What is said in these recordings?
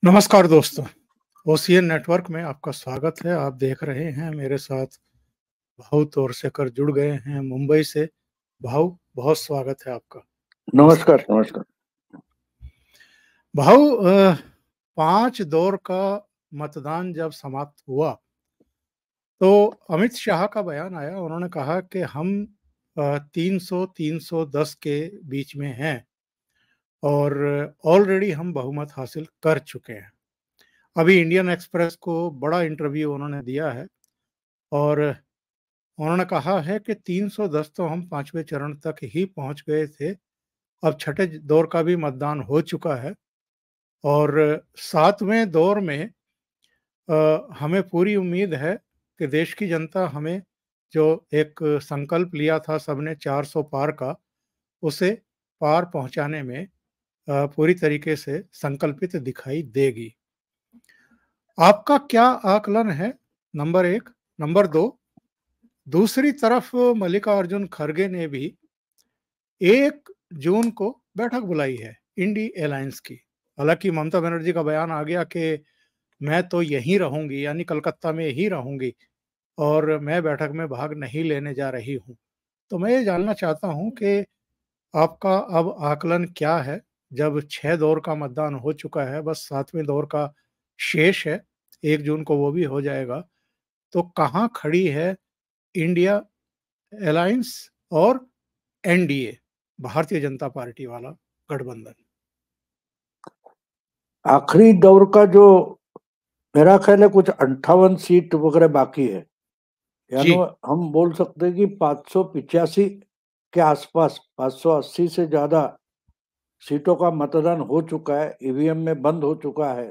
नमस्कार दोस्तों, OCN network में आपका स्वागत है। आप देख रहे हैं मेरे साथ भाऊ तोरसेकर जुड़ गए हैं मुंबई से। भाऊ, बहुत स्वागत है आपका। नमस्कार नमस्कार। भाऊ, 5 दौर का मतदान जब समाप्त हुआ तो अमित शाह का बयान आया। उन्होंने कहा कि हम 300-310 के बीच में हैं और ऑलरेडी हम बहुमत हासिल कर चुके हैं। अभी इंडियन एक्सप्रेस को बड़ा इंटरव्यू उन्होंने दिया है और उन्होंने कहा है कि 310 तो हम 5वें चरण तक ही पहुंच गए थे। अब छठे दौर का भी मतदान हो चुका है और 7वें दौर में हमें पूरी उम्मीद है कि देश की जनता हमें जो एक संकल्प लिया था सबने 400 पार का, उसे पार पहुंचाने में पूरी तरीके से संकल्पित दिखाई देगी। आपका क्या आकलन है? नंबर 1। नंबर 2, दूसरी तरफ मल्लिकार्जुन खड़गे ने भी 1 जून को बैठक बुलाई है इंडी अलायंस की। हालांकि ममता बनर्जी का बयान आ गया कि मैं तो यहीं रहूंगी, यानी कलकत्ता में ही रहूंगी और मैं बैठक में भाग नहीं लेने जा रही हूं। तो मैं ये जानना चाहता हूं कि आपका अब आकलन क्या है? जब 6 दौर का मतदान हो चुका है, बस 7वें दौर का शेष है, 1 जून को वो भी हो जाएगा, तो कहाँ खड़ी है इंडिया अलायंस और एनडीए, भारतीय जनता पार्टी वाला गठबंधन? आखिरी दौर का जो मेरा ख्याल है कुछ 58 सीट वगैरह बाकी है, यानी हम बोल सकते हैं कि 585 के आसपास 580 से ज्यादा सीटों का मतदान हो चुका है, ईवीएम में बंद हो चुका है।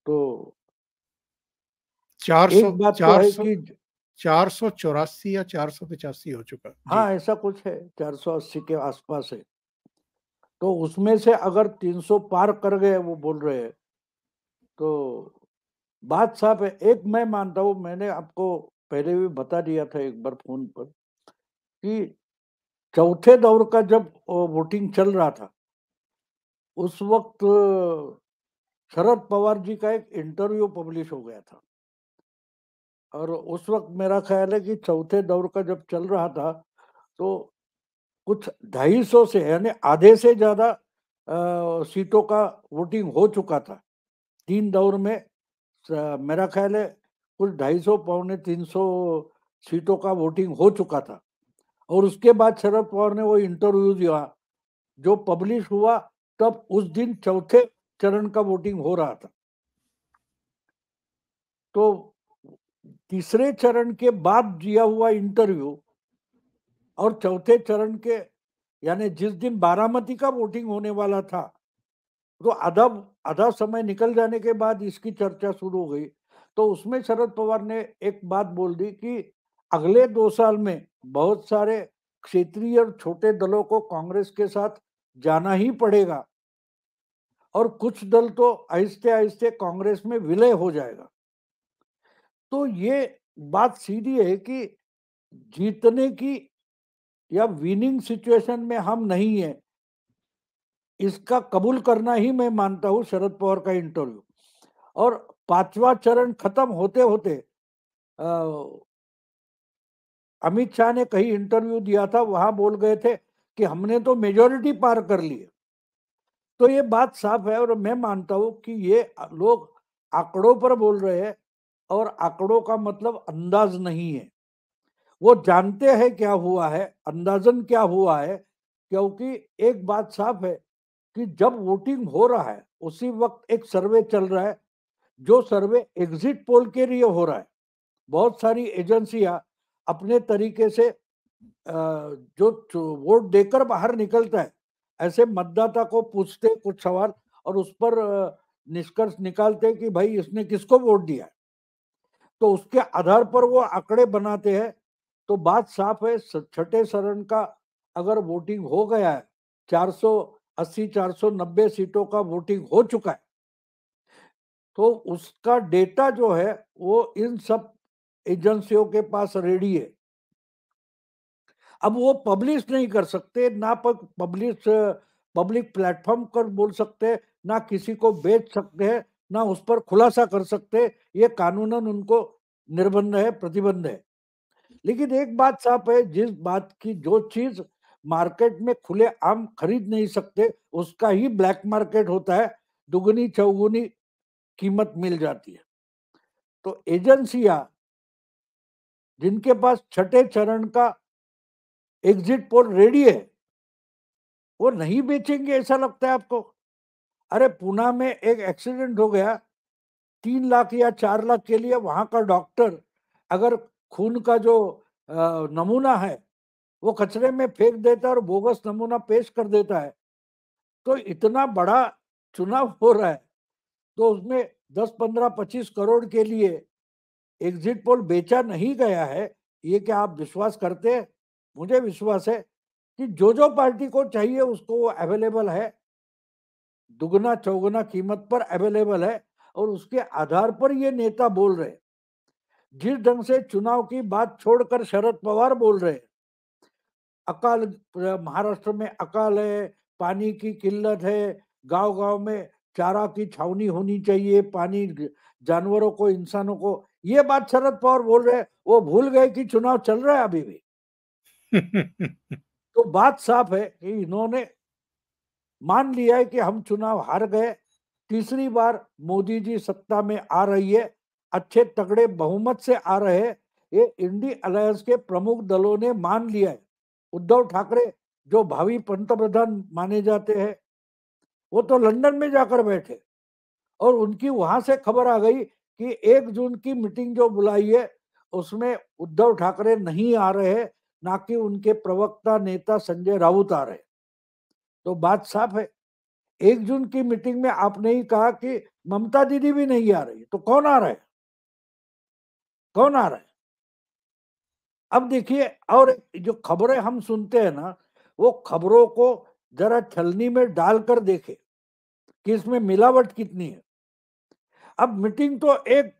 तो 400 एक बात तो है कि 484 या 485 हो चुका। हाँ, ऐसा कुछ है, 480 के आसपास है। तो उसमें से अगर 300 पार कर गए, वो बोल रहे हैं, तो बात साफ है। एक मैं मानता हूँ, मैंने आपको पहले भी बता दिया था एक बार फोन पर, कि चौथे दौर का जब वोटिंग चल रहा था, उस वक्त शरद पवार जी का एक इंटरव्यू पब्लिश हो गया था और उस वक्त मेरा ख्याल है कि चौथे दौर का जब चल रहा था तो कुछ 250 से, यानी आधे से ज्यादा सीटों का वोटिंग हो चुका था 3 दौर में। मेरा ख्याल है कुछ 250 पौने 300 सीटों का वोटिंग हो चुका था और उसके बाद शरद पवार ने वो इंटरव्यू दिया जो पब्लिश हुआ, तब उस दिन चौथे चरण का वोटिंग हो रहा था। तो तीसरे चरण के बाद दिया हुआ इंटरव्यू और चौथे चरण के, यानी जिस दिन बारामती का वोटिंग होने वाला था, तो आधा समय निकल जाने के बाद इसकी चर्चा शुरू हो गई। तो उसमें शरद पवार ने एक बात बोल दी कि अगले 2 साल में बहुत सारे क्षेत्रीय और छोटे दलों को कांग्रेस के साथ जाना ही पड़ेगा और कुछ दल तो आहिस्ते आहिस्ते कांग्रेस में विलय हो जाएगा। तो ये बात सीधी है कि जीतने की या विनिंग सिचुएशन में हम नहीं है, इसका कबूल करना ही मैं मानता हूं शरद पवार का इंटरव्यू। और 5वां चरण खत्म होते होते अमित शाह ने कहीं इंटरव्यू दिया था, वहां बोल गए थे कि हमने तो मेजोरिटी पार कर ली है। तो ये बात साफ है और मैं मानता हूं कि ये लोग आंकड़ों पर बोल रहे हैं और आंकड़ों का मतलब अंदाज नहीं है। वो जानते हैं क्या हुआ है, अंदाजन क्या हुआ है, क्योंकि एक बात साफ है कि जब वोटिंग हो रहा है उसी वक्त एक सर्वे चल रहा है, जो सर्वे एग्जिट पोल के लिए हो रहा है। बहुत सारी एजेंसियां अपने तरीके से जो वोट देकर बाहर निकलता है, ऐसे मतदाता को पूछते कुछ सवाल और उस पर निष्कर्ष निकालते कि भाई इसने किसको वोट दिया है, तो उसके आधार पर वो आंकड़े बनाते हैं। तो बात साफ है, छठे चरण का अगर वोटिंग हो गया है, 480 490 सीटों का वोटिंग हो चुका है, तो उसका डेटा जो है वो इन सब एजेंसियों के पास रेडी है। अब वो पब्लिश नहीं कर सकते, ना पब्लिक प्लेटफॉर्म पर बोल सकते, ना किसी को बेच सकते हैं, ना उस पर खुलासा कर सकते। ये कानूनन उनको निर्बंध है, प्रतिबंध है। लेकिन एक बात साफ है, जिस बात की जो चीज मार्केट में खुले आम खरीद नहीं सकते उसका ही ब्लैक मार्केट होता है, दुगनी चौगुनी कीमत मिल जाती है। तो एजेंसियां जिनके पास छठे चरण का एग्जिट पोल रेडी है वो नहीं बेचेंगे, ऐसा लगता है आपको? अरे पूना में एक एक्सीडेंट हो गया, 3 लाख या 4 लाख के लिए वहां का डॉक्टर अगर खून का जो नमूना है वो कचरे में फेंक देता है और बोगस नमूना पेश कर देता है, तो इतना बड़ा चुनाव हो रहा है तो उसमें 10, 15, 25 करोड़ के लिए एग्जिट पोल बेचा नहीं गया है, ये क्या आप विश्वास करते हैं? मुझे विश्वास है कि जो जो पार्टी को चाहिए उसको वो अवेलेबल है, दुगना चौगुना कीमत पर अवेलेबल है, और उसके आधार पर ये नेता बोल रहे। जिस ढंग से चुनाव की बात छोड़कर शरद पवार बोल रहे, अकाल, महाराष्ट्र में अकाल है, पानी की किल्लत है, गांव गांव में चारा की छावनी होनी चाहिए, पानी जानवरों को, इंसानों को, ये बात शरद पवार बोल रहे, वो भूल गए कि चुनाव चल रहा है अभी भी। तो बात साफ है कि इन्होंने मान लिया है कि हम चुनाव हार गए, तीसरी बार मोदी जी सत्ता में आ रही है, अच्छे तगड़े बहुमत से आ रहे हैं, ये इंडी अलायंस के प्रमुख दलों ने मान लिया है। उद्धव ठाकरे जो भावी पंतप्रधान माने जाते हैं वो तो लंदन में जाकर बैठे, और उनकी वहां से खबर आ गई कि 1 जून की मीटिंग जो बुलाई है उसमें उद्धव ठाकरे नहीं आ रहे हैं, ना कि उनके प्रवक्ता नेता संजय राउत आ रहे। तो बात साफ है, 1 जून की मीटिंग में आपने ही कहा कि ममता दीदी भी नहीं आ रही, तो कौन आ रहा है? कौन आ रहा है? अब देखिए, और जो खबरें हम सुनते हैं ना, वो खबरों को जरा छलनी में डालकर देखे कि इसमें मिलावट कितनी है। अब मीटिंग तो 1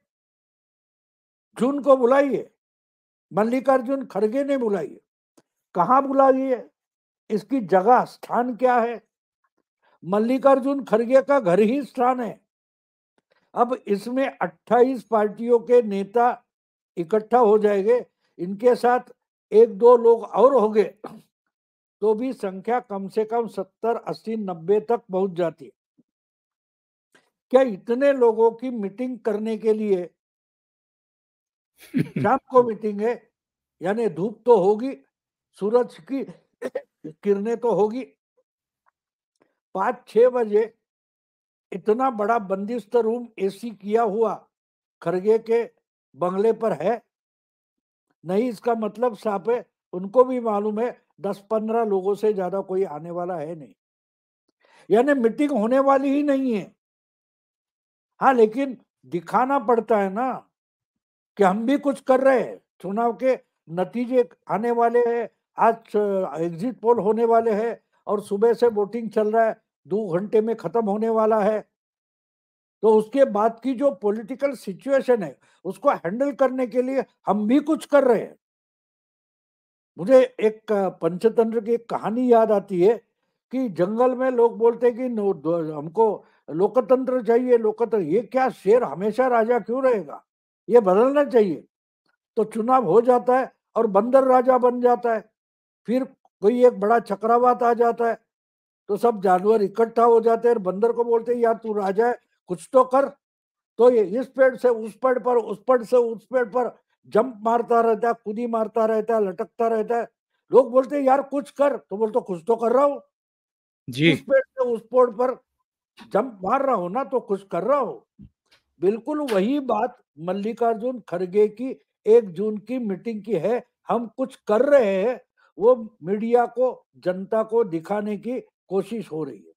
जून को बुलाई है, मल्लिकार्जुन खड़गे ने बुलाई है, कहाँ बुलाई है, इसकी जगह स्थान क्या है? मल्लिकार्जुन खड़गे का घर ही स्थान है। अब इसमें 28 पार्टियों के नेता इकट्ठा हो जाएंगे, इनके साथ 1, 2 लोग और होंगे, तो भी संख्या कम से कम 70, 80, 90 तक पहुंच जाती। क्या इतने लोगों की मीटिंग करने के लिए शाम को मीटिंग है, यानी धूप तो होगी, सूरज की किरणें तो होगी, 5-6 बजे इतना बड़ा बंदिस्त रूम एसी किया हुआ खड़गे के बंगले पर है नहीं, इसका मतलब साफ है, उनको भी मालूम है 10-15 लोगों से ज्यादा कोई आने वाला है नहीं, यानी मीटिंग होने वाली ही नहीं है। हाँ, लेकिन दिखाना पड़ता है ना कि हम भी कुछ कर रहे हैं, चुनाव के नतीजे आने वाले हैं, आज एग्जिट पोल होने वाले हैं और सुबह से वोटिंग चल रहा है, 2 घंटे में खत्म होने वाला है, तो उसके बाद की जो पॉलिटिकल सिचुएशन है उसको हैंडल करने के लिए हम भी कुछ कर रहे हैं। मुझे एक पंचतंत्र की एक कहानी याद आती है कि जंगल में लोग बोलते हैं कि हमको लोकतंत्र चाहिए, लोकतंत्र, ये क्या शेर हमेशा राजा क्यों रहेगा, ये बदलना चाहिए। तो चुनाव हो जाता है और बंदर राजा बन जाता है, फिर कोई एक बड़ा चक्रवात आ जाता है तो सब जानवर इकट्ठा हो जाते हैं और बंदर को बोलते हैं यार तू राजा है, कुछ तो कर। तो ये इस पेड़ से उस पेड़ पर, उस पेड़ से उस पेड़ पर जंप मारता रहता है, कूदी मारता रहता है, लटकता रहता है। लोग बोलते हैं यार कुछ कर, तो बोलते कुछ तो कर रहा हूं, जी। इस पेड़ से उस पेड़ पर जंप मार रहा हूं ना, तो कुछ कर रहा हूं। बिल्कुल वही बात मल्लिकार्जुन खड़गे की 1 जून की मीटिंग की है, हम कुछ कर रहे हैं, वो मीडिया को, जनता को दिखाने की कोशिश हो रही है,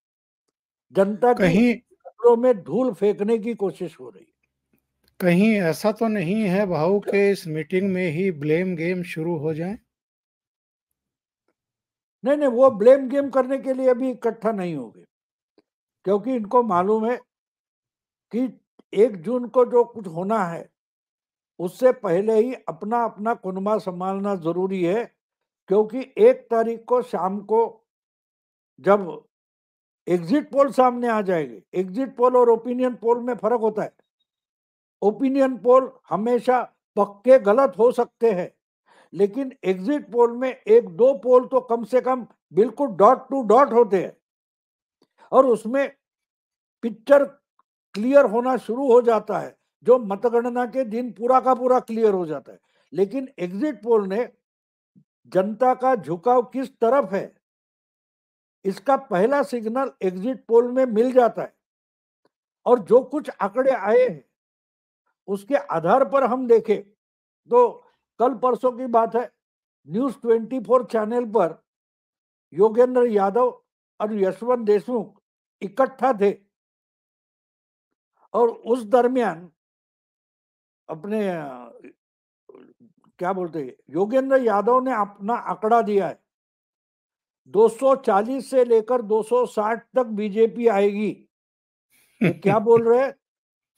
जनता की कहीं कपड़ों में धूल फेंकने की कोशिश हो रही है। कहीं ऐसा तो नहीं है भाऊ के इस मीटिंग में ही ब्लेम गेम शुरू हो जाए? नहीं नहीं, वो ब्लेम गेम करने के लिए अभी इकट्ठा नहीं होंगे, क्योंकि इनको मालूम है कि 1 जून को जो कुछ होना है उससे पहले ही अपना अपना कुनबा संभालना जरूरी है, क्योंकि 1 तारीख को शाम को जब एग्जिट पोल सामने आ जाएंगे। एग्जिट पोल और ओपिनियन पोल में फर्क होता है। ओपिनियन पोल हमेशा पक्के गलत हो सकते हैं, लेकिन एग्जिट पोल में एक दो पोल तो कम से कम बिल्कुल डॉट टू डॉट होते हैं और उसमें पिक्चर क्लियर होना शुरू हो जाता है, जो मतगणना के दिन पूरा का पूरा क्लियर हो जाता है। लेकिन एग्जिट पोल ने जनता का झुकाव किस तरफ है, इसका पहला सिग्नल एग्जिट पोल में मिल जाता है। और जो कुछ आंकड़े आए हैं उसके आधार पर हम देखें तो कल परसों की बात है, न्यूज 24 चैनल पर योगेंद्र यादव और यशवंत देशमुख इकट्ठा थे और उस दरमियान अपने क्या बोलते हैं, योगेंद्र यादव ने अपना आंकड़ा दिया है 240 से लेकर 260 तक बीजेपी आएगी। ये क्या बोल रहे हैं?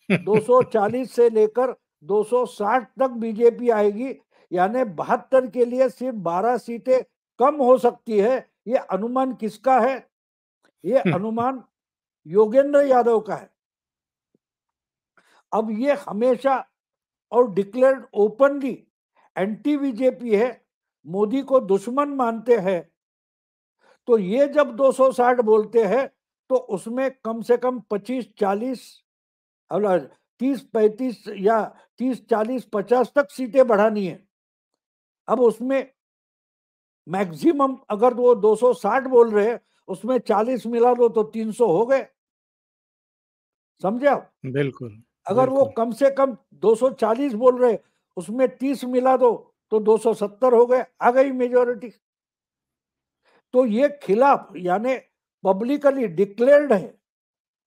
240 से लेकर 260 तक बीजेपी आएगी, यानी 72 के लिए सिर्फ 12 सीटें कम हो सकती है। ये अनुमान किसका है? ये अनुमान योगेंद्र यादव का है। अब ये हमेशा और डिक्लेयर्ड ओपनली एंटी बीजेपी है, मोदी को दुश्मन मानते हैं। तो ये जब 260 बोलते हैं तो उसमें कम से कम 25-40 और 30-35 या 30-40-50 तक सीटें बढ़ानी है। अब उसमें मैक्सिमम अगर वो 260 बोल रहे हैं उसमें 40 मिला दो तो 300 हो गए, समझे आप? बिल्कुल। अगर वो कम से कम 240 बोल रहे उसमें 30 मिला दो तो 270 हो गए, आ गई मेजोरिटी। तो ये खिलाफ यानी पब्लिकली डिक्लेयर्ड है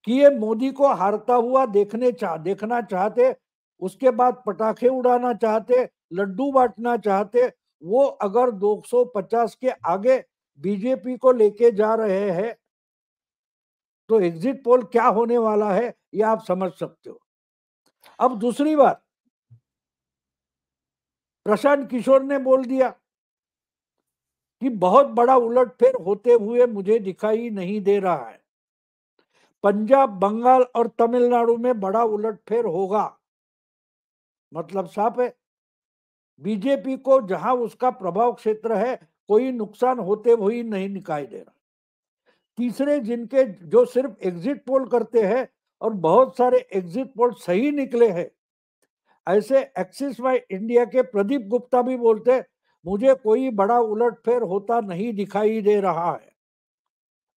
कि ये मोदी को हारता हुआ देखना चाहते, उसके बाद पटाखे उड़ाना चाहते, लड्डू बांटना चाहते। वो अगर 250 के आगे बीजेपी को लेके जा रहे हैं तो एग्जिट पोल क्या होने वाला है ये आप समझ सकते हो। अब दूसरी बात, प्रशांत किशोर ने बोल दिया कि बहुत बड़ा उलटफेर होते हुए मुझे दिखाई नहीं दे रहा है। पंजाब, बंगाल और तमिलनाडु में बड़ा उलटफेर होगा। मतलब साफ है, बीजेपी को जहां उसका प्रभाव क्षेत्र है कोई नुकसान होते हुए नहीं दिखाई दे रहा। तीसरे जिनके जो सिर्फ एग्जिट पोल करते हैं और बहुत सारे एग्जिट पोल सही निकले हैं, ऐसे एक्सिस वाई इंडिया के प्रदीप गुप्ता भी बोलते मुझे कोई बड़ा उलटफेर होता नहीं दिखाई दे रहा है।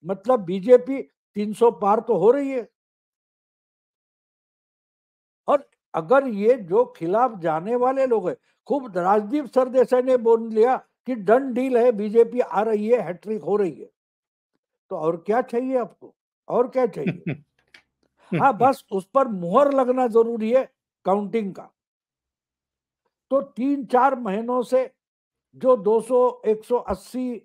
मतलब बीजेपी 300 पार तो हो रही है। और अगर ये जो खिलाफ जाने वाले लोग हैं, खूब राजदीप सरदेसाई ने बोल लिया कि डन डील है, बीजेपी आ रही है, हैट्रिक हो रही है, तो और क्या चाहिए आपको? और क्या चाहिए? हाँ, बस उस पर मुहर लगना जरूरी है काउंटिंग का। तो 3-4 महीनों से जो 200, 180,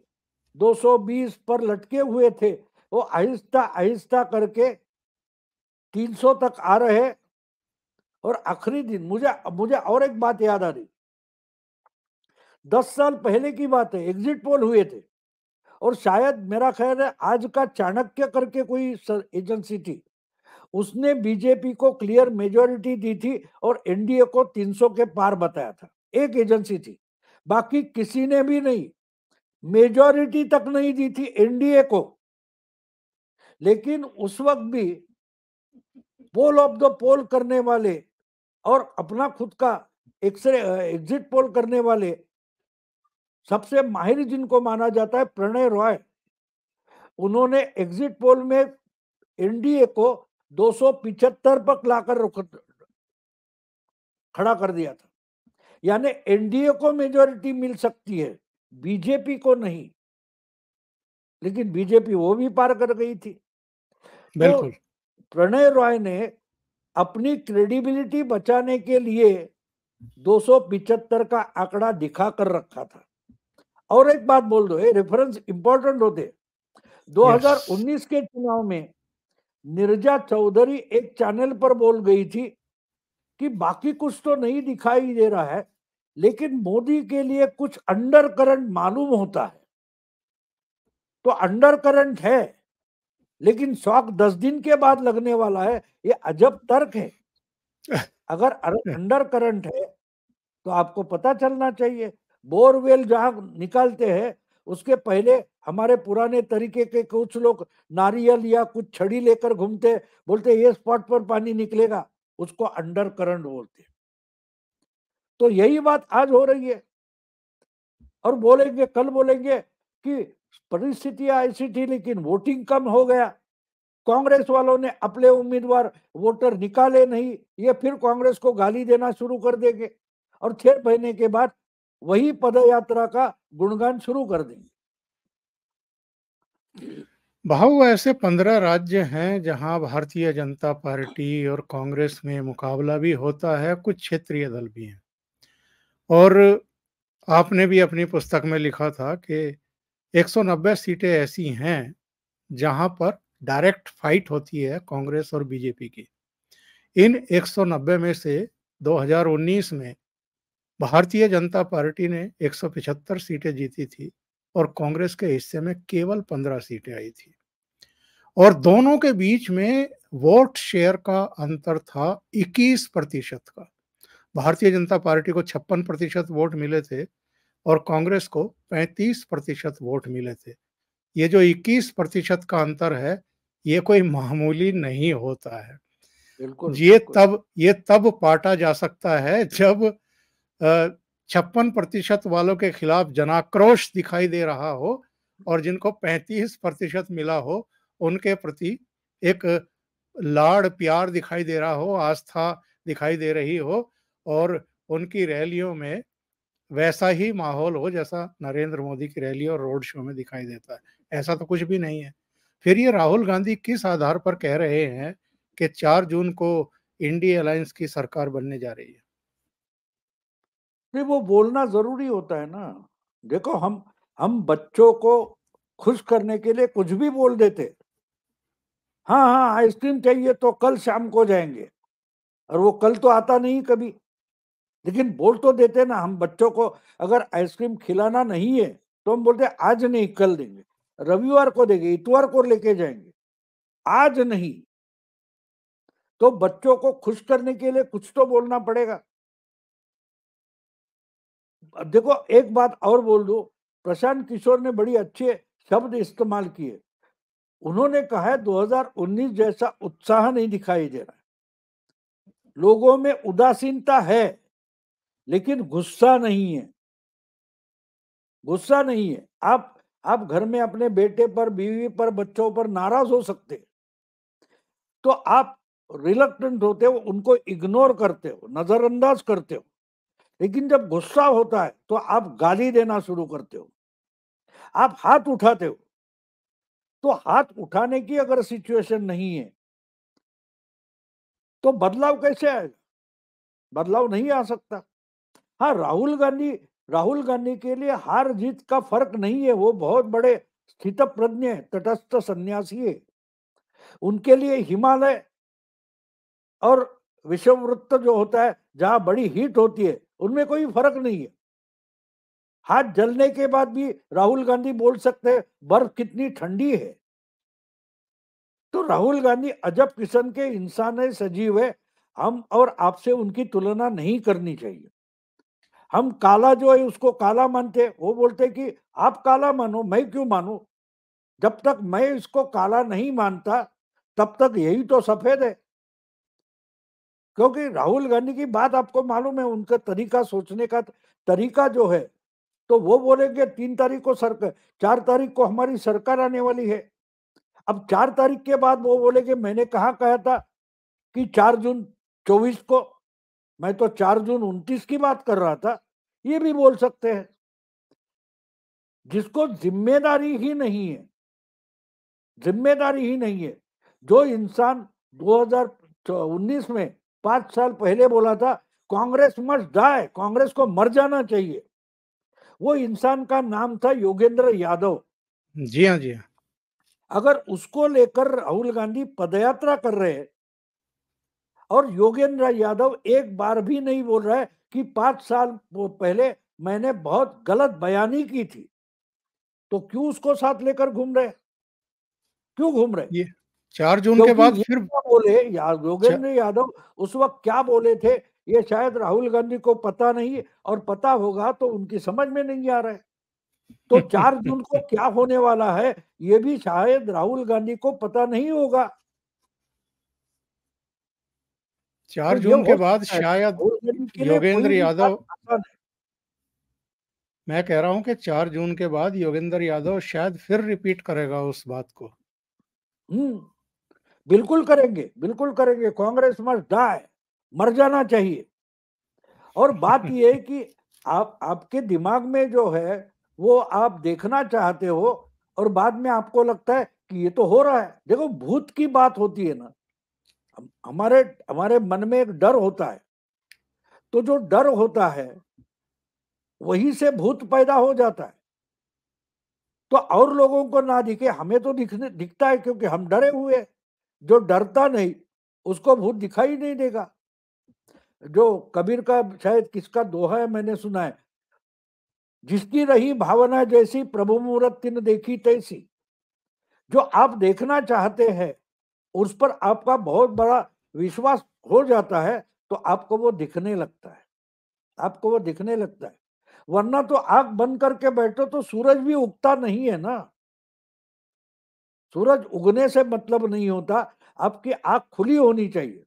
220 पर लटके हुए थे वो आहिस्ता आहिस्ता करके 300 तक आ रहे। और आखिरी दिन मुझे और एक बात याद आ रही, 10 साल पहले की बात है, एग्जिट पोल हुए थे और शायद मेरा ख्याल है आज का चाणक्य करके कोई एजेंसी थी, उसने बीजेपी को क्लियर मेजोरिटी दी थी और एनडीए को 300 के पार बताया था। एक एजेंसी थी, बाकी किसी ने भी नहीं, मेजोरिटी तक नहीं दी थी एनडीए को। लेकिन उस वक्त भी पोल ऑफ द पोल करने वाले और अपना खुद का एग्जिट पोल करने वाले सबसे माहिर जिनको माना जाता है प्रणय रॉय, उन्होंने एग्जिट पोल में एनडीए को 275 पर लाकर खड़ा कर दिया था। यानी एनडीए को मेजोरिटी मिल सकती है, बीजेपी को नहीं। लेकिन बीजेपी वो भी पार कर गई थी। तो प्रणय रॉय ने अपनी क्रेडिबिलिटी बचाने के लिए 275 का आंकड़ा दिखा कर रखा था। और एक बात बोल दो, रेफरेंस इंपॉर्टेंट होते। 2019 के चुनाव में नीरजा चौधरी एक चैनल पर बोल गई थी कि बाकी कुछ तो नहीं दिखाई दे रहा है, लेकिन मोदी के लिए कुछ अंडर करंट मालूम होता है। तो अंडर करंट है, लेकिन शॉक 10 दिन के बाद लगने वाला है। ये अजब तर्क है। अगर अंडर करंट है तो आपको पता चलना चाहिए। बोरवेल जहां निकालते हैं उसके पहले हमारे पुराने तरीके के कुछ लोग नारियल या कुछ छड़ी लेकर घूमते, बोलते ये स्पॉट पर पानी निकलेगा, उसको अंडर करंट बोलते। तो यही बात आज हो रही है। और बोलेंगे, कल बोलेंगे कि परिस्थितियां ऐसी थी लेकिन वोटिंग कम हो गया, कांग्रेस वालों ने अपने उम्मीदवार वोटर निकाले नहीं, ये फिर कांग्रेस को गाली देना शुरू कर देंगे और 6 महीने के बाद वही पदयात्रा का गुणगान शुरू कर देंगे। भाऊ, ऐसे 15 राज्य हैं जहां भारतीय जनता पार्टी और कांग्रेस में मुकाबला भी होता है, कुछ क्षेत्रीय दल भी हैं। और आपने भी अपनी पुस्तक में लिखा था कि 190 सीटें ऐसी हैं जहां पर डायरेक्ट फाइट होती है कांग्रेस और बीजेपी की। इन 190 में से 2019 में भारतीय जनता पार्टी ने 175 सीटें जीती थी और कांग्रेस के हिस्से में केवल 15 सीटें आई थी। और दोनों के बीच में वोट शेयर का अंतर था 21% का। भारतीय जनता पार्टी को 56% वोट मिले थे और कांग्रेस को 35% वोट मिले थे। ये जो 21% का अंतर है, ये कोई मामूली नहीं होता है। बिल्कुल ये तब पाटा जा सकता है जब 56% वालों के खिलाफ जनाक्रोश दिखाई दे रहा हो और जिनको 35% मिला हो उनके प्रति एक लाड़ प्यार दिखाई दे रहा हो, आस्था दिखाई दे रही हो और उनकी रैलियों में वैसा ही माहौल हो जैसा नरेंद्र मोदी की रैली और रोड शो में दिखाई देता है। ऐसा तो कुछ भी नहीं है। फिर ये राहुल गांधी किस आधार पर कह रहे हैं कि 4 जून को इंडिया अलायंस की सरकार बनने जा रही है? नहीं, वो बोलना जरूरी होता है ना। देखो, हम बच्चों को खुश करने के लिए कुछ भी बोल देते। हाँ हाँ, आइसक्रीम चाहिए तो कल शाम को जाएंगे, और वो कल तो आता नहीं कभी। लेकिन बोल तो देते ना हम बच्चों को। अगर आइसक्रीम खिलाना नहीं है तो हम बोलते आज नहीं कल देंगे, रविवार को देंगे, इतवार को लेके जाएंगे, आज नहीं। तो बच्चों को खुश करने के लिए कुछ तो बोलना पड़ेगा। देखो, एक बात और बोल दो, प्रशांत किशोर ने बड़ी अच्छे शब्द इस्तेमाल किए। उन्होंने कहा है 2019 जैसा उत्साह नहीं दिखाई दे रहा है। लोगों में उदासीनता है लेकिन गुस्सा नहीं है। गुस्सा नहीं है। आप घर में अपने बेटे पर, बीवी पर, बच्चों पर नाराज हो सकते, तो आप रिलक्टेंट होते हो, उनको इग्नोर करते हो, नजरअंदाज करते हो। लेकिन जब गुस्सा होता है तो आप गाली देना शुरू करते हो, आप हाथ उठाते हो। तो हाथ उठाने की अगर सिचुएशन नहीं है तो बदलाव कैसे आएगा? बदलाव नहीं आ सकता। हाँ, राहुल गांधी के लिए हार जीत का फर्क नहीं है। वो बहुत बड़े स्थितप्रज्ञ तटस्थ सन्यासी है। उनके लिए हिमालय और विषुववृत्त जो होता है, जहां बड़ी हीट होती है, उनमें कोई फर्क नहीं है। हाथ जलने के बाद भी राहुल गांधी बोल सकते हैं बर्फ कितनी ठंडी है। तो राहुल गांधी अजब किस्म के इंसान है, सजीव है। हम और आपसे उनकी तुलना नहीं करनी चाहिए। हम काला जो है उसको काला मानते, वो बोलते कि आप काला मानो, मैं क्यों मानू? जब तक मैं इसको काला नहीं मानता तब तक यही तो सफेद है। क्योंकि राहुल गांधी की बात आपको मालूम है, उनका तरीका, सोचने का तरीका जो है, तो वो बोलेंगे 3 तारीख को सरकार, 4 तारीख को हमारी सरकार आने वाली है। अब 4 तारीख के बाद वो बोलेंगे मैंने कहा कहा था कि 4 जून 24 को, मैं तो 4 जून 29 की बात कर रहा था। ये भी बोल सकते हैं। जिसको जिम्मेदारी ही नहीं है, जिम्मेदारी ही नहीं है, जो इंसान 2019 में 5 साल पहले बोला था कांग्रेस मस्ट डाई, कांग्रेस को मर जाना चाहिए, वो इंसान का नाम था योगेंद्र यादव। जी हाँ, जी हाँ। अगर उसको लेकर राहुल गांधी पदयात्रा कर रहे हैं और योगेंद्र यादव एक बार भी नहीं बोल रहा है कि 5 साल पहले मैंने बहुत गलत बयानी की थी, तो क्यों उसको साथ लेकर घूम रहे? क्यों घूम रहे? 4 जून के क्योंकि बाद ये फिर क्या बोले योगेंद्र यादव उस वक्त क्या बोले थे, ये शायद राहुल गांधी को पता नहीं, और पता होगा तो उनकी समझ में नहीं आ रहा है। तो 4 जून को क्या होने वाला है ये भी शायद राहुल गांधी को पता नहीं होगा। 4 तो ये जून के हो बाद सकता है शायद राहुल गांधी के लिए योगेंद्र कोई भी बात यादव, आसान है। मैं कह रहा हूं कि 4 जून के बाद योगेंद्र यादव शायद फिर रिपीट करेगा उस बात को। बिल्कुल करेंगे, बिल्कुल करेंगे। कांग्रेस मस्ट डाई, मर जाना चाहिए। और बात यह है कि आपके दिमाग में जो है वो आप देखना चाहते हो, और बाद में आपको लगता है कि ये तो हो रहा है। देखो, भूत की बात होती है ना, हमारे हमारे मन में एक डर होता है, तो जो डर होता है वहीं से भूत पैदा हो जाता है। तो और लोगों को ना दिखे, हमें तो दिखता है, क्योंकि हम डरे हुए हैं। जो डरता नहीं उसको भूत दिखाई नहीं देगा। जो कबीर का शायद किसका दोहा है, मैंने सुना है, जिसकी रही भावना जैसी प्रभु मूरत तिन देखी तैसी। जो आप देखना चाहते हैं उस पर आपका बहुत बड़ा विश्वास हो जाता है, तो आपको वो दिखने लगता है, आपको वो दिखने लगता है। वरना तो आंख बंद करके बैठो तो सूरज भी उगता नहीं है ना। सूरज उगने से मतलब नहीं होता, आपकी आंख खुली होनी चाहिए।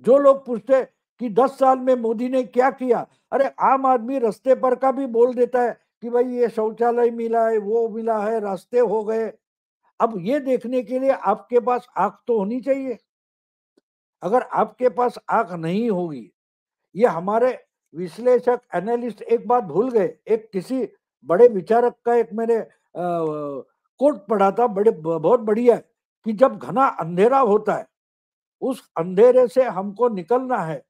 जो लोग पूछते कि 10 साल में मोदी ने क्या किया, अरे आम आदमी रास्ते पर का भी बोल देता है कि भाई ये शौचालय मिला है, वो मिला है, रास्ते हो गए। अब ये देखने के लिए आपके पास आंख तो होनी चाहिए। अगर आपके पास आंख नहीं होगी, ये हमारे विश्लेषक एनालिस्ट एक बात भूल गए। एक किसी बड़े विचारक का एक मैंने कोट पढ़ा था, बड़े बहुत बढ़िया है, कि जब घना अंधेरा होता है, उस अंधेरे से हमको निकलना है,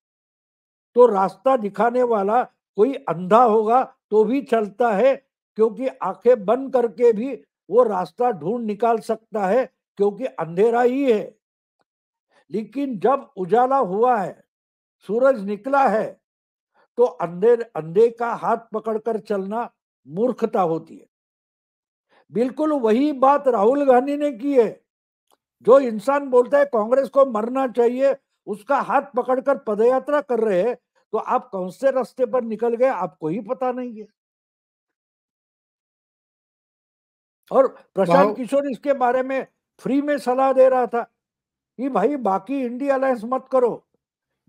तो रास्ता दिखाने वाला कोई अंधा होगा तो भी चलता है, क्योंकि आंखें बंद करके भी वो रास्ता ढूंढ निकाल सकता है, क्योंकि अंधेरा ही है। लेकिन जब उजाला हुआ है, सूरज निकला है, तो अंधे का हाथ पकड़कर चलना मूर्खता होती है। बिल्कुल वही बात राहुल गांधी ने की है। जो इंसान बोलता है कांग्रेस को मरना चाहिए, उसका हाथ पकड़कर पदयात्रा कर रहे हैं, तो आप कौन से रास्ते पर निकल गए आपको ही पता नहीं है। और प्रशांत बहु किशोर इसके बारे में फ्री में सलाह दे रहा था कि भाई बाकी इंडिया अलायंस मत करो।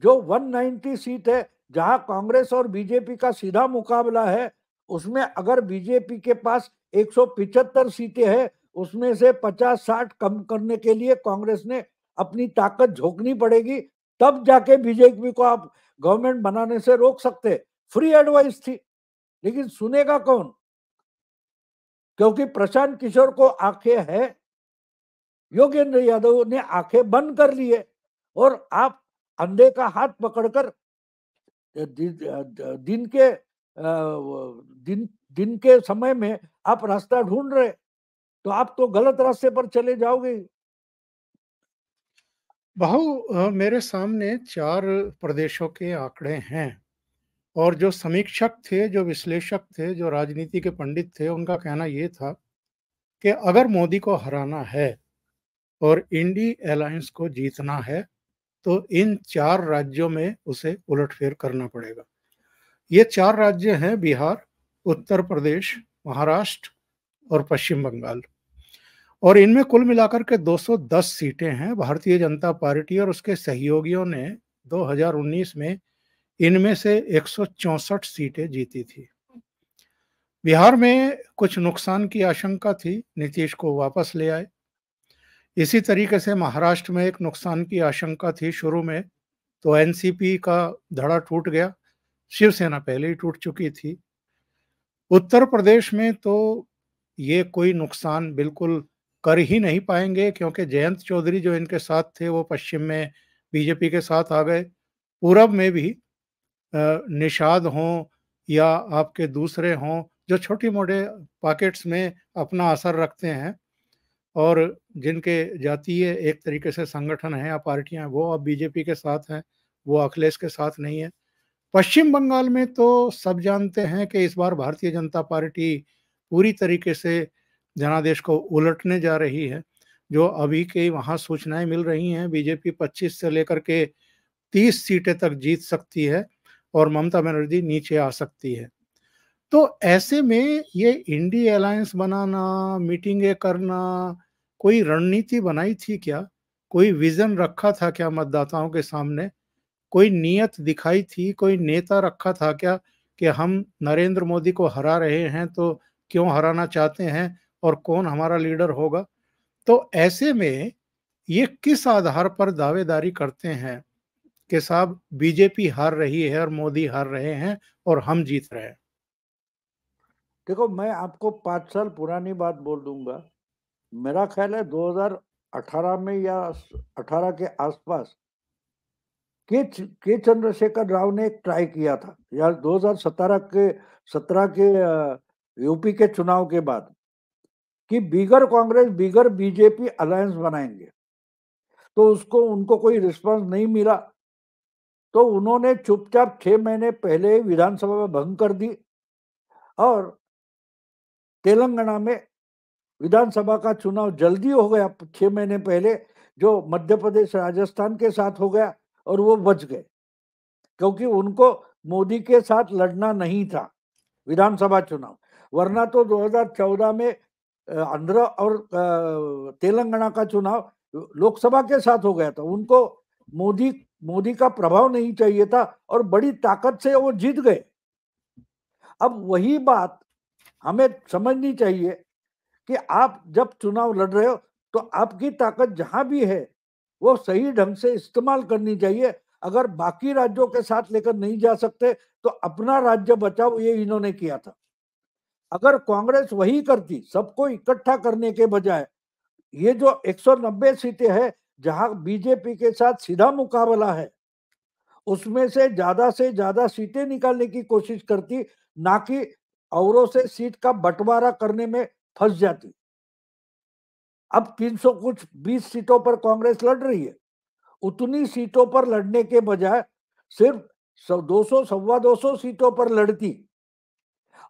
जो 190 सीट है, जहां कांग्रेस और बीजेपी का सीधा मुकाबला है, उसमें अगर बीजेपी के पास 175 सीटें हैं, उसमें से 50-60 कम करने के लिए कांग्रेस ने अपनी ताकत झोंकनी पड़ेगी। तब जाके बीजेपी को आप गवर्नमेंट बनाने से रोक सकते। फ्री एडवाइस थी, लेकिन सुनेगा कौन? क्योंकि प्रशांत किशोर को आंखें हैं, योगेंद्र यादव ने आंखें बंद कर लिए, और आप अंधे का हाथ पकड़कर दिन के दिन के समय में आप रास्ता ढूंढ रहे, तो आप तो गलत रास्ते पर चले जाओगे। मेरे सामने 4 प्रदेशों के आंकड़े हैं, और जो समीक्षक थे, जो विश्लेषक थे, जो राजनीति के पंडित थे, उनका कहना ये था कि अगर मोदी को हराना है और इंडी अलायंस को जीतना है, तो इन 4 राज्यों में उसे उलटफेर करना पड़ेगा। ये 4 राज्य हैं बिहार, उत्तर प्रदेश, महाराष्ट्र और पश्चिम बंगाल। और इनमें कुल मिलाकर के 210 सीटें हैं। भारतीय जनता पार्टी और उसके सहयोगियों ने 2019 में इनमें से 164 सीटें जीती थी। बिहार में कुछ नुकसान की आशंका थी, नीतीश को वापस ले आए। इसी तरीके से महाराष्ट्र में एक नुकसान की आशंका थी शुरू में, तो एनसीपी का धड़ा टूट गया, शिवसेना पहले ही टूट चुकी थी। उत्तर प्रदेश में तो ये कोई नुकसान बिल्कुल कर ही नहीं पाएंगे, क्योंकि जयंत चौधरी जो इनके साथ थे वो पश्चिम में बीजेपी के साथ आ गए। पूरब में भी निषाद हों या आपके दूसरे हों, जो छोटे मोटे पॉकेट्स में अपना असर रखते हैं और जिनके जातीय एक तरीके से संगठन हैं या पार्टियां, वो अब बीजेपी के साथ हैं, वो अखिलेश के साथ नहीं है। पश्चिम बंगाल में तो सब जानते हैं कि इस बार भारतीय जनता पार्टी पूरी तरीके से जनादेश को उलटने जा रही है। जो अभी के वहाँ सूचनाएं मिल रही हैं, बीजेपी 25 से लेकर के 30 सीटें तक जीत सकती है और ममता बनर्जी नीचे आ सकती है। तो ऐसे में ये इंडी अलायंस बनाना, मीटिंगें करना, कोई रणनीति बनाई थी क्या? कोई विज़न रखा था क्या मतदाताओं के सामने? कोई नीयत दिखाई थी, कोई नेता रखा था क्या कि हम नरेंद्र मोदी को हरा रहे हैं, तो क्यों हराना चाहते हैं और कौन हमारा लीडर होगा? तो ऐसे में ये किस आधार पर दावेदारी करते हैं कि साहब बीजेपी हार रही है और मोदी हार रहे हैं और हम जीत रहे हैं? देखो, मैं आपको 5 साल पुरानी बात बोल दूंगा। मेरा ख्याल है 2018 में या 18 के आसपास के चंद्रशेखर राव ने एक ट्राई किया था, या 2017 के यूपी के चुनाव के बाद, कि बिगर कांग्रेस बिगर बीजेपी अलायंस बनाएंगे। तो उसको उनको कोई रिस्पांस नहीं मिला, तो उन्होंने चुपचाप 6 महीने पहले विधानसभा में भंग कर दी और तेलंगाना में विधानसभा का चुनाव जल्दी हो गया 6 महीने पहले, जो मध्य प्रदेश राजस्थान के साथ हो गया, और वो बच गए क्योंकि उनको मोदी के साथ लड़ना नहीं था विधानसभा चुनाव। वरना तो 2014 में आंध्र और तेलंगाना का चुनाव लोकसभा के साथ हो गया था। उनको मोदी का प्रभाव नहीं चाहिए था और बड़ी ताकत से वो जीत गए। अब वही बात हमें समझनी चाहिए कि आप जब चुनाव लड़ रहे हो तो आपकी ताकत जहां भी है वो सही ढंग से इस्तेमाल करनी चाहिए। अगर बाकी राज्यों के साथ लेकर नहीं जा सकते तो अपना राज्य बचाओ, ये इन्होंने किया था। अगर कांग्रेस वही करती, सबको इकट्ठा करने के बजाय, ये जो 190 सीटें हैं जहां बीजेपी के साथ सीधा मुकाबला है, उसमें से ज्यादा सीटें निकालने की कोशिश करती, ना कि औरों से सीट का बंटवारा करने में फंस जाती। अब 300 कुछ 20 सीटों पर कांग्रेस लड़ रही है। उतनी सीटों पर लड़ने के बजाय सिर्फ 200 सवा 200 सीटों पर लड़ती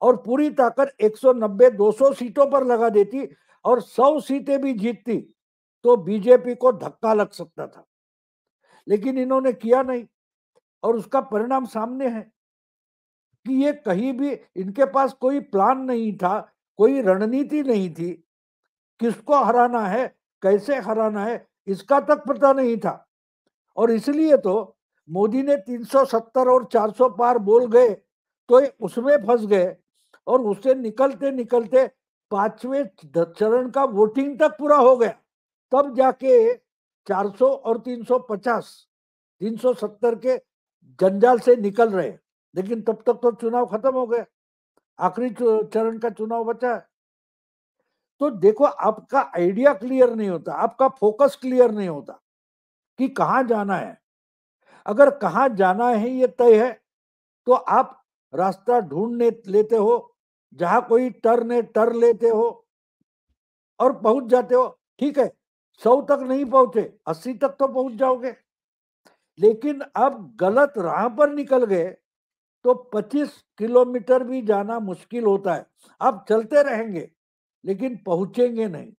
और पूरी ताकत 190 200 सीटों पर लगा देती और 100 सीटें भी जीतती, तो बीजेपी को धक्का लग सकता था। लेकिन इन्होंने किया नहीं और उसका परिणाम सामने है कि ये कहीं भी, इनके पास कोई प्लान नहीं था, कोई रणनीति नहीं थी। किसको हराना है, कैसे हराना है, इसका तक पता नहीं था। और इसलिए तो मोदी ने 370 और 400 पार बोल गए तो उसमें फंस गए और उससे निकलते निकलते 5वें चरण का वोटिंग तक पूरा हो गया, तब जाके 400 और 350 370 के जंजाल से निकल रहे। लेकिन तब तक तो चुनाव खत्म हो गया, आखिरी चरण का चुनाव बचा है। तो देखो, आपका आइडिया क्लियर नहीं होता, आपका फोकस क्लियर नहीं होता कि कहां जाना है। अगर कहां जाना है ये तय है तो आप रास्ता ढूंढ लेते हो, जहां कोई टर्न है टर्न लेते हो और पहुंच जाते हो। ठीक है, 100 तक नहीं पहुंचे, 80 तक तो पहुंच जाओगे। लेकिन अब गलत राह पर निकल गए तो 25 किलोमीटर भी जाना मुश्किल होता है। आप चलते रहेंगे लेकिन पहुंचेंगे नहीं।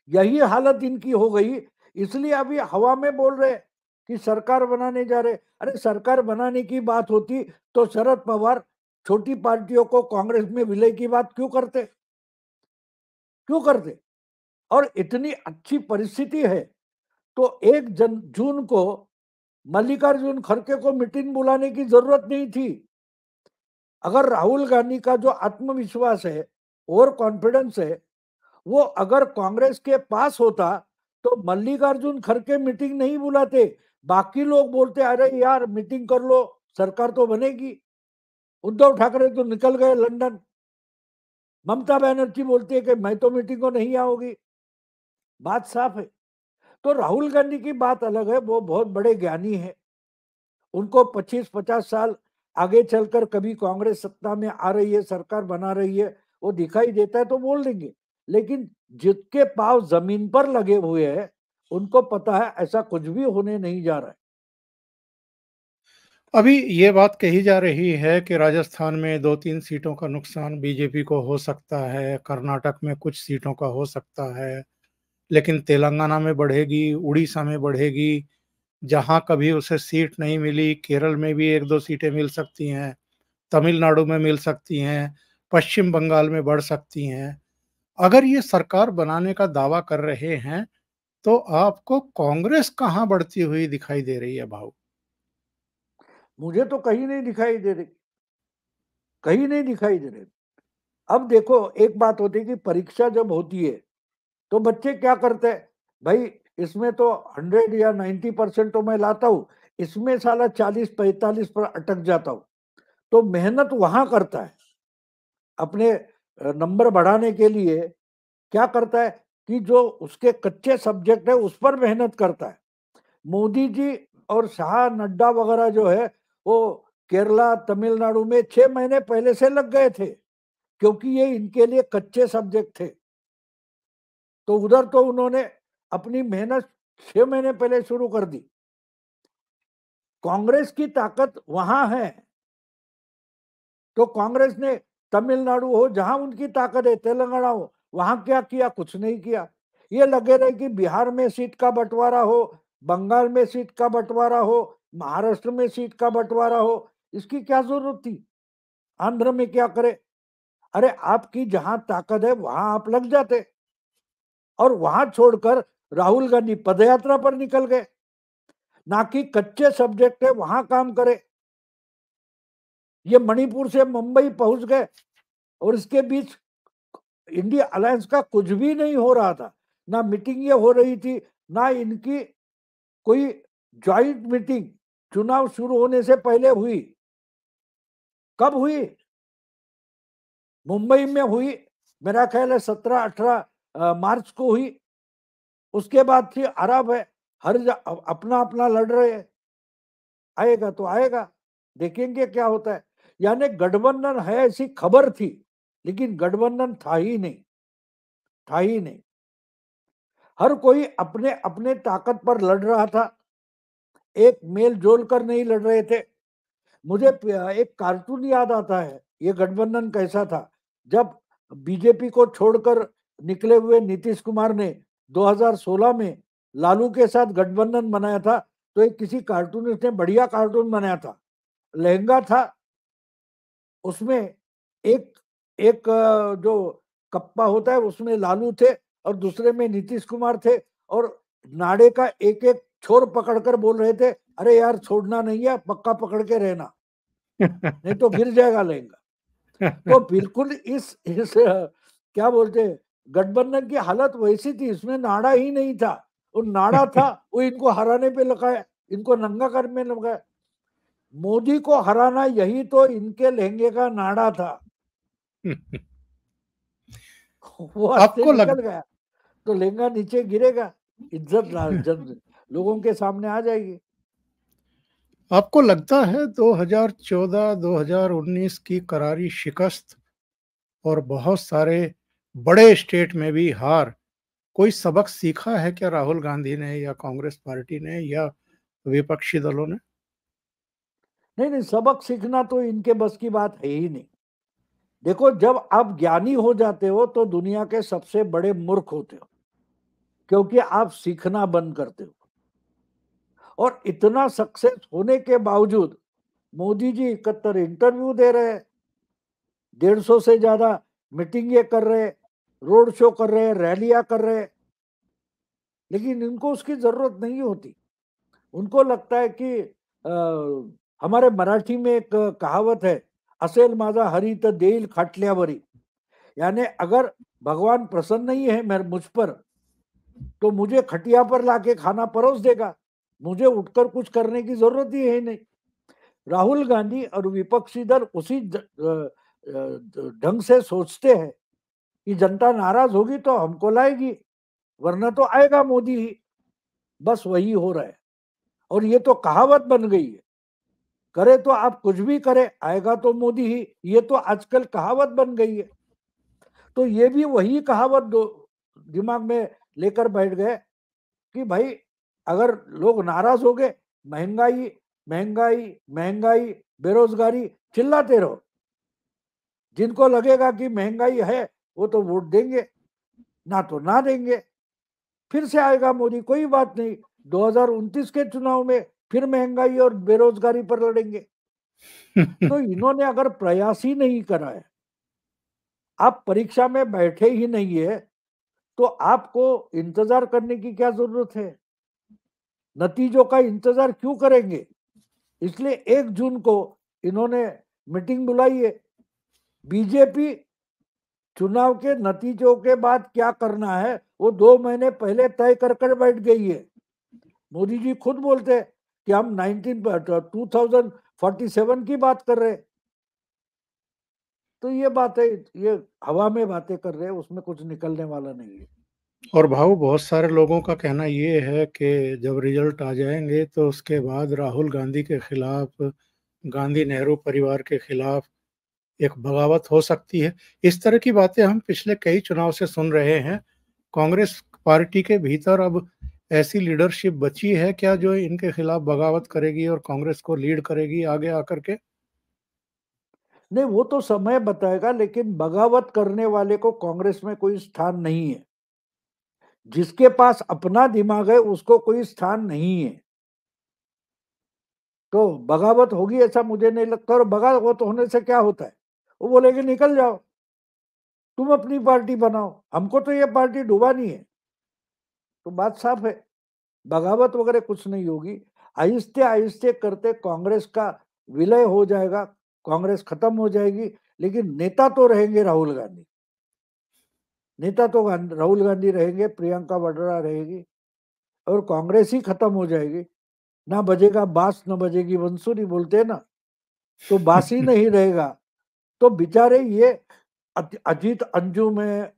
यही हालत इनकी हो गई, इसलिए अभी हवा में बोल रहे कि सरकार बनाने जा रहे। अरे, सरकार बनाने की बात होती तो शरद पवार छोटी पार्टियों को कांग्रेस में विलय की बात क्यों करते? और इतनी अच्छी परिस्थिति है तो 1 जून को मल्लिकार्जुन खड़गे को मीटिंग बुलाने की जरूरत नहीं थी। अगर राहुल गांधी का जो आत्मविश्वास है, ओवर कॉन्फिडेंस है, वो अगर कांग्रेस के पास होता तो मल्लिकार्जुन खड़गे मीटिंग नहीं बुलाते। बाकी लोग बोलते अरे यार मीटिंग कर लो, सरकार तो बनेगी। उद्धव ठाकरे तो निकल गए लंदन। ममता बनर्जी बोलती है कि मैं तो मीटिंग को नहीं आऊंगी। बात साफ है। तो राहुल गांधी की बात अलग है, वो बहुत बड़े ज्ञानी है। उनको 25-50 साल आगे चलकर कभी कांग्रेस सत्ता में आ रही है, सरकार बना रही है, वो दिखाई देता है तो बोल देंगे। लेकिन जिसके पांव जमीन पर लगे हुए हैं उनको पता है ऐसा कुछ भी होने नहीं जा रहा है। अभी ये बात कही जा रही है कि राजस्थान में 2-3 सीटों का नुकसान बीजेपी को हो सकता है, कर्नाटक में कुछ सीटों का हो सकता है लेकिन तेलंगाना में बढ़ेगी, उड़ीसा में बढ़ेगी, जहाँ कभी उसे सीट नहीं मिली, केरल में भी 1-2 सीटें मिल सकती हैं, तमिलनाडु में मिल सकती हैं, पश्चिम बंगाल में बढ़ सकती हैं। अगर ये सरकार बनाने का दावा कर रहे हैं, तो आपको कांग्रेस कहाँ बढ़ती हुई दिखाई दे रही है भाऊ? मुझे तो कहीं नहीं दिखाई दे रही, कहीं नहीं दिखाई दे रही। अब देखो, एक बात होती है कि परीक्षा जब होती है तो बच्चे क्या करते हैं, भाई इसमें तो 100 या 90% तो मैं लाता हूँ, इसमें साला 40-45 पर अटक जाता हूँ। तो मेहनत वहां करता है, अपने नंबर बढ़ाने के लिए क्या करता है कि जो उसके कच्चे सब्जेक्ट है उस पर मेहनत करता है। मोदी जी और शाह, नड्डा वगैरह जो है वो केरला, तमिलनाडु में 6 महीने पहले से लग गए थे, क्योंकि ये इनके लिए कच्चे सब्जेक्ट थे। तो उधर तो उन्होंने अपनी मेहनत 6 महीने पहले शुरू कर दी। कांग्रेस की ताकत वहां है, तो कांग्रेस ने तमिलनाडु हो जहां उनकी ताकत है, तेलंगाना हो, वहां क्या किया? कुछ नहीं किया। ये लगे रहे कि बिहार में सीट का बंटवारा हो, बंगाल में सीट का बंटवारा हो, महाराष्ट्र में सीट का बंटवारा हो, इसकी क्या जरूरत थी? आंध्र में क्या करे? अरे आपकी जहां ताकत है वहां आप लग जाते, और वहां छोड़कर राहुल गांधी पदयात्रा पर निकल गए, ना कि कच्चे सब्जेक्ट है वहां काम करे। ये मणिपुर से मुंबई पहुंच गए, और इसके बीच इंडिया अलायंस का कुछ भी नहीं हो रहा था, ना मीटिंग ये हो रही थी, ना इनकी कोई ज्वाइंट मीटिंग चुनाव शुरू होने से पहले हुई। कब हुई? मुंबई में हुई, मेरा ख्याल है 17-18 मार्च को हुई। उसके बाद थी अरब है, अपना अपना लड़ रहे हैं। आएगा तो आएगा, देखेंगे क्या होता है। यानी गठबंधन है ऐसी खबर थी, लेकिन गठबंधन था ही नहीं, था ही नहीं। हर कोई अपने अपने ताकत पर लड़ रहा था, एक मेल जोल कर नहीं लड़ रहे थे। मुझे एक कार्टून याद आता है, ये गठबंधन कैसा था। जब बीजेपी को छोड़कर निकले हुए नीतीश कुमार ने 2016 में लालू के साथ गठबंधन बनाया था, तो एक किसी कार्टूनिस्ट ने बढ़िया कार्टून बनाया था। लहंगा था, उसमें एक एक जो कप्पा होता है उसमें लालू थे, और दूसरे में नीतीश कुमार थे, और नाड़े का एक एक छोर पकड़कर बोल रहे थे, अरे यार छोड़ना नहीं है, पक्का पकड़ के रहना, नहीं तो गिर जाएगा लहंगा। तो बिल्कुल इस क्या बोलते हैं, गठबंधन की हालत वैसी थी, इसमें नाड़ा ही नहीं था। और नाड़ा था वो इनको हराने पे लगाया, इनको नंगा करने लगाया। मोदी को हराना यही तो इनके लहंगे का नाड़ा था। वो हाथ आपको लग निकल गया तो लहंगा नीचे गिरेगा, इज्जत जब लोगों के सामने आ जाएगी। आपको लगता है 2014-2019 की करारी शिकस्त और बहुत सारे बड़े स्टेट में भी हार, कोई सबक सीखा है क्या राहुल गांधी ने या कांग्रेस पार्टी ने या विपक्षी दलों ने? नहीं नहीं, सबक सीखना तो इनके बस की बात है ही नहीं। देखो, जब आप ज्ञानी हो जाते हो तो दुनिया के सबसे बड़े मूर्ख होते हो, क्योंकि आप सीखना बंद करते हो। और इतना सक्सेस होने के बावजूद मोदी जी 71 इंटरव्यू दे रहे हैं, 150 से ज्यादा मीटिंगें कर रहे, रोड शो कर रहे, रैलियां कर रहे, लेकिन इनको उसकी जरूरत नहीं होती। उनको लगता है कि हमारे मराठी में एक कहावत है, असेल माझा हरी तर देईल खाटल्यावरी। यानी अगर भगवान प्रसन्न नहीं है मेरे मुझ पर, तो मुझे खटिया पर लाके खाना परोस देगा, मुझे उठकर कुछ करने की जरूरत ही है नहीं। राहुल गांधी और विपक्षी दल उसी ढंग से सोचते हैं कि जनता नाराज होगी तो हमको लाएगी, वरना तो आएगा मोदी ही। बस वही हो रहा है, और ये तो कहावत बन गई है, करे तो आप कुछ भी करे, आएगा तो मोदी ही, ये तो आजकल कहावत बन गई है। तो ये भी वही कहावत दिमाग में लेकर बैठ गए कि भाई अगर लोग नाराज हो गए, महंगाई महंगाई महंगाई, बेरोजगारी, चिल्लाते रहो। जिनको लगेगा कि महंगाई है वो तो वोट देंगे, ना तो ना देंगे। फिर से आएगा मोदी, कोई बात नहीं, 2029 के चुनाव में फिर महंगाई और बेरोजगारी पर लड़ेंगे। तो इन्होंने अगर प्रयास ही नहीं करा है, आप परीक्षा में बैठे ही नहीं है, तो आपको इंतजार करने की क्या जरूरत है? नतीजों का इंतजार क्यों करेंगे? इसलिए 1 जून को इन्होंने मीटिंग बुलाई है। बीजेपी चुनाव के नतीजों के बाद क्या करना है वो 2 महीने पहले तय कर बैठ गई है। मोदी जी खुद बोलते हैं कि हम 2047 की बात कर रहे हैं। तो ये बात है, ये हवा में बातें कर रहे हैं, उसमें कुछ निकलने वाला नहीं है। और भाऊ बहुत सारे लोगों का कहना ये है कि जब रिजल्ट आ जाएंगे तो उसके बाद राहुल गांधी के खिलाफ, गांधी नेहरू परिवार के खिलाफ एक बगावत हो सकती है। इस तरह की बातें हम पिछले कई चुनाव से सुन रहे हैं। कांग्रेस पार्टी के भीतर अब ऐसी लीडरशिप बची है क्या जो इनके खिलाफ बगावत करेगी और कांग्रेस को लीड करेगी आगे आकर के? नहीं, वो तो समय बताएगा, लेकिन बगावत करने वाले को कांग्रेस में कोई स्थान नहीं है। जिसके पास अपना दिमाग है उसको कोई स्थान नहीं है। तो बगावत होगी ऐसा मुझे नहीं लगता। और बगावत होने से क्या होता है? वो बोलेंगे निकल जाओ, तुम अपनी पार्टी बनाओ, हमको तो ये पार्टी डुबानी है। तो बात साफ है, बगावत वगैरह कुछ नहीं होगी। आहिस्ते आहिस्ते करते कांग्रेस का विलय हो जाएगा, कांग्रेस खत्म हो जाएगी, लेकिन नेता तो रहेंगे राहुल गांधी। नेता तो राहुल गांधी रहेंगे, प्रियंका वाड्रा रहेगी, और कांग्रेस ही खत्म हो जाएगी। ना बजेगा बांस, ना बजेगी बंसुरी, बोलते हैं ना, तो बांस ही नहीं रहेगा। तो बेचारे ये अजीत अंजुम है,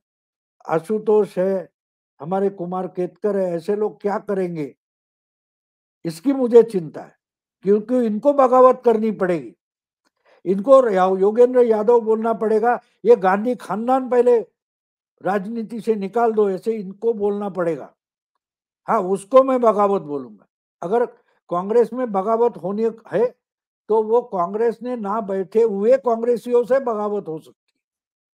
आशुतोष है, हमारे कुमार केतकर है, ऐसे लोग क्या करेंगे, इसकी मुझे चिंता है। क्योंकि इनको बगावत करनी पड़ेगी, इनको योगेंद्र यादव बोलना पड़ेगा, ये गांधी खानदान पहले राजनीति से निकाल दो, ऐसे इनको बोलना पड़ेगा। हाँ, उसको मैं बगावत बोलूंगा। अगर कांग्रेस में बगावत होनी है तो वो कांग्रेस ने ना बैठे हुए कांग्रेसियों से बगावत हो सकती है।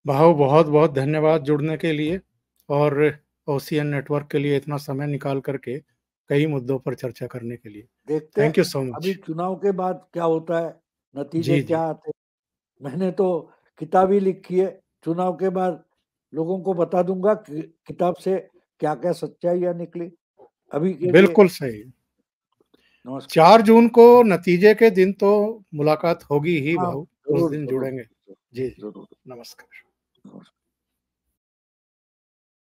भाऊ बहुत बहुत धन्यवाद जुड़ने के लिए और ओसीएन नेटवर्क के लिए इतना समय निकाल करके कई मुद्दों पर चर्चा करने के लिए। देखते हैं थैंक यू सो अभी मच। चुनाव के बाद क्या होता है, नतीजे जी क्या जी। आते हैं। मैंने तो किताब ही लिखी है, चुनाव के बाद लोगों को बता दूंगा कि किताब से क्या क्या सच्चाइयां निकली। अभी के लिए बिल्कुल सही। नमस्कार। 4 जून को नतीजे के दिन तो मुलाकात होगी ही हाँ, भाऊ, उस जरूर दिन जरूर जुड़ेंगे। जी जी। जरूर। नमस्कार।